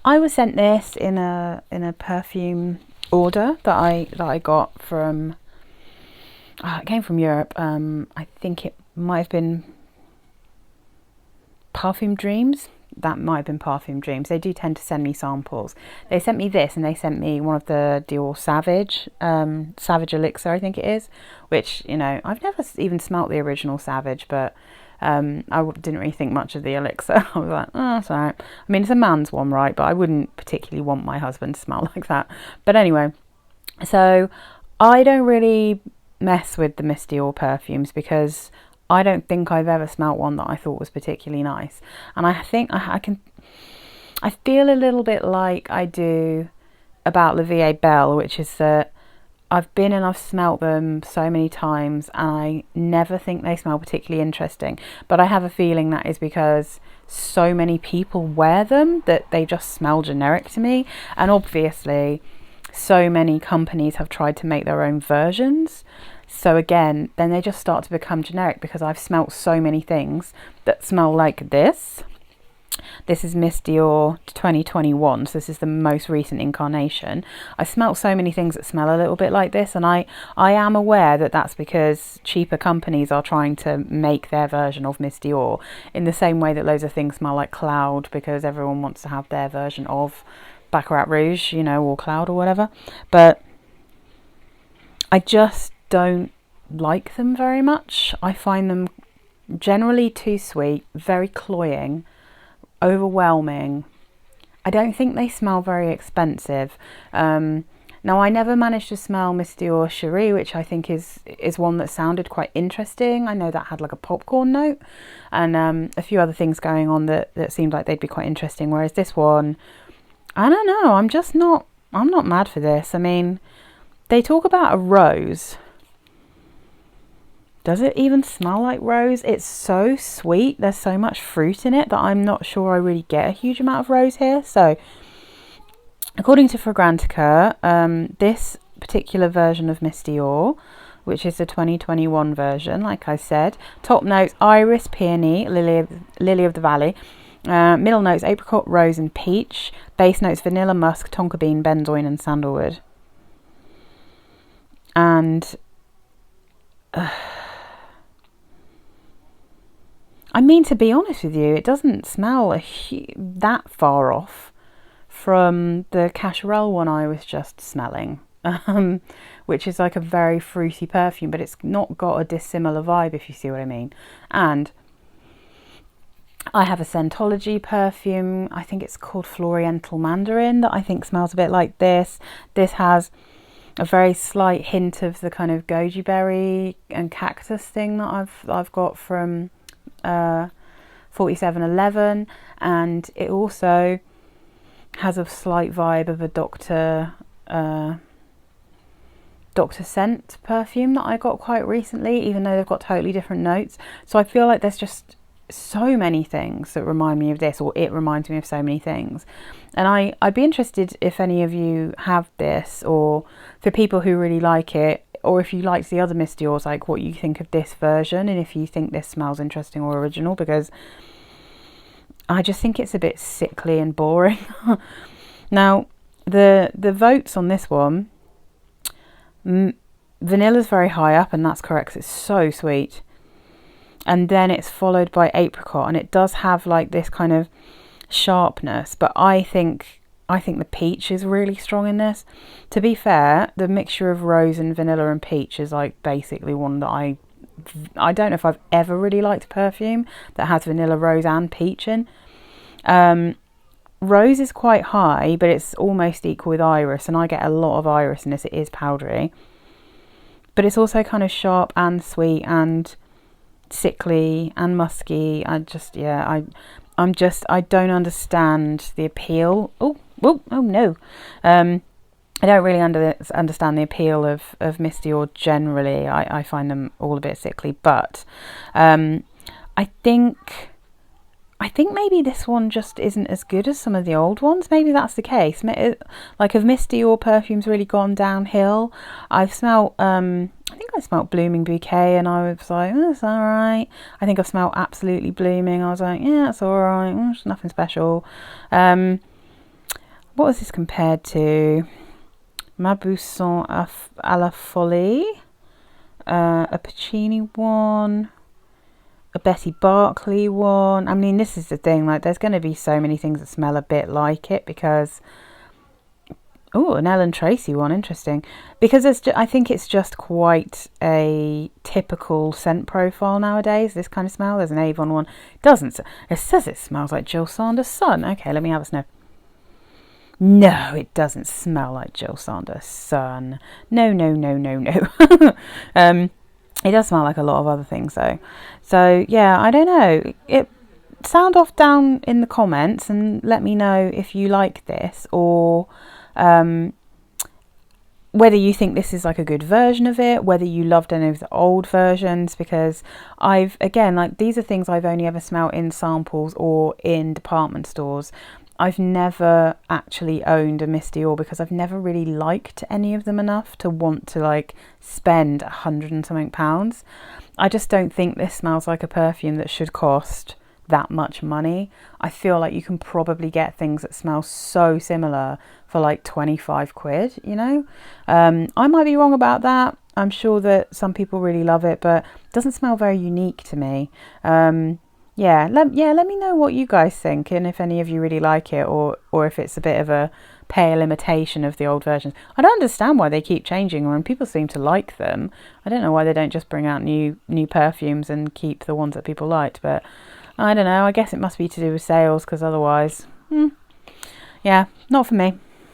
I was sent this in a perfume order that I got from. It came from Europe. I think it might have been Parfum Dreams. That might have been Parfum Dreams. They do tend to send me samples. They sent me this, and they sent me one of the Dior Savage Elixir, I think it is. Which, you know, I've never even smelt the original Savage, but didn't really think much of the Elixir. I was like, oh, it's alright. I mean, it's a man's one, right? But I wouldn't particularly want my husband to smell like that. But anyway, so I don't really mess with the Miss Dior perfumes because I don't think I've ever smelt one that I thought was particularly nice. And I think I feel a little bit like I do about La Vie Belle, which is that I've been and I've smelt them so many times and I never think they smell particularly interesting. But I have a feeling that is because so many people wear them that they just smell generic to me. And obviously, so many companies have tried to make their own versions. So again, then they just start to become generic because I've smelt so many things that smell like this. This is Miss Dior 2021, so this is the most recent incarnation. I smelt so many things that smell a little bit like this, and I am aware that that's because cheaper companies are trying to make their version of Miss Dior in the same way that loads of things smell like Cloud because everyone wants to have their version of Baccarat Rouge, you know, or Cloud or whatever. But I just don't like them very much. I find them generally too sweet, very cloying, overwhelming. I don't think they smell very expensive. Now, I never managed to smell Miss Dior Cherie, which I think is one that sounded quite interesting. I know that had like a popcorn note and a few other things going on that seemed like they'd be quite interesting. Whereas this one, I don't know, I'm not mad for this. I mean, they talk about a rose. Does it even smell like rose? It's so sweet. There's so much fruit in it that I'm not sure I really get a huge amount of rose here. So, according to Fragrantica, this particular version of Miss Dior, which is the 2021 version, like I said, top notes: iris, peony, lily of the valley. Middle notes: apricot, rose, and peach. Base notes: vanilla, musk, tonka bean, benzoin, and sandalwood. And I mean, to be honest with you, it doesn't smell that far off from the Cacharel one I was just smelling, which is like a very fruity perfume, but it's not got a dissimilar vibe, if you see what I mean. And I have a Scentology perfume, I think it's called Floriental Mandarin, that I think smells a bit like this. This has a very slight hint of the kind of goji berry and cactus thing that I've got from 4711, and it also has a slight vibe of a Dr. Scent perfume that I got quite recently, even though they've got totally different notes. So I feel like there's just so many things that remind me of this, or it reminds me of so many things. And I'd be interested if any of you have this, or for people who really like it, or if you liked the other Miss Dior's, like what you think of this version, and if you think this smells interesting or original, because I just think it's a bit sickly and boring. Now, the votes on this one, vanilla's very high up, and that's correct, it's so sweet. And then it's followed by apricot, and it does have like this kind of sharpness, but I think the peach is really strong in this. To be fair, the mixture of rose and vanilla and peach is like basically one that I don't know if I've ever really liked a perfume that has vanilla, rose and peach in. Rose is quite high, but it's almost equal with iris, and I get a lot of iris in this. It is powdery, but it's also kind of sharp and sweet and sickly and musky. I don't understand the appeal. Oh no. I don't really understand the appeal of Miss Dior generally. I find them all a bit sickly, but I think maybe this one just isn't as good as some of the old ones. Maybe that's the case. Like, have Miss Dior perfumes really gone downhill? I think I smelled Blooming Bouquet, and I was like, oh, it's alright. I think I've smelled Absolutely Blooming. I was like, yeah, it's alright. It's nothing special. What was this compared to? Mabusson à la Folie, a Puccini one, a Betty Barclay one. I mean, this is the thing, like there's going to be so many things that smell a bit like it because... Oh, an Ellen Tracy one, interesting. Because I think it's just quite a typical scent profile nowadays, this kind of smell. There's an Avon one. It says it smells like Jill Sanders' Sun. Okay, let me have a sniff. No, it doesn't smell like Jill Sanders' Sun. No. It does smell like a lot of other things though. So yeah, I don't know. Sound off down in the comments and let me know if you like this, or whether you think this is like a good version of it, whether you loved any of the old versions, because these are things I've only ever smelled in samples or in department stores. I've never actually owned a Miss Dior because I've never really liked any of them enough to want to like spend £100 and something. I just don't think this smells like a perfume that should cost that much money. I feel like you can probably get things that smell so similar for like 25 quid, you know? I might be wrong about that. I'm sure that some people really love it, but it doesn't smell very unique to me. Let me know what you guys think, and if any of you really like it, or if it's a bit of a pale imitation of the old versions. I don't understand why they keep changing them, and people seem to like them. I don't know why they don't just bring out new perfumes and keep the ones that people liked, but I don't know. I guess it must be to do with sales, because otherwise, not for me.